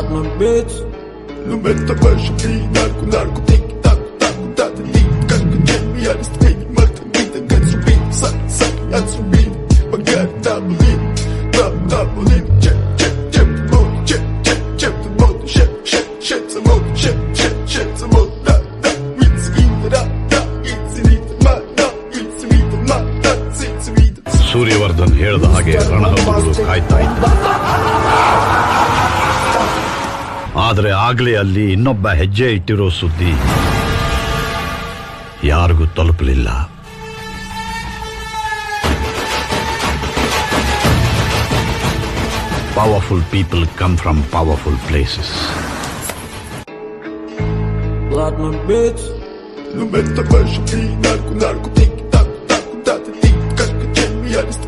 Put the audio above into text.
Ладно, bitch. No meta baixo vi narco, narco, tic, tac, tac, tac, tic, tac, Jamie, Alice, Trini, Martin, Vita, get subir, sac, at subir, pagar, tabulim, tabulim, check, the mode, check the mode, check the mode, check the mode, da, it's vida, it's vida, it's vida. ಸೂರ್ಯವರ್ಧನ್ ಹೇಳಿದ ಹಾಗೆ ರಣಹದ್ದುಗಳು ಕಾಯ್ತಾ ಇದ್ದ. ಆದರೆ ಆಗಲೇ ಅಲ್ಲಿ ಇನ್ನೊಬ್ಬ ಹೆಜ್ಜೆ ಇಟ್ಟಿರೋ ಸುದ್ದಿ ಯಾರಿಗೂ ತಲುಪಲಿಲ್ಲ. Powerful people come from powerful places. Ладно, bitch. No meta baixo vi narco, tic, tac, tac, tic, tac, Jamie, Alice,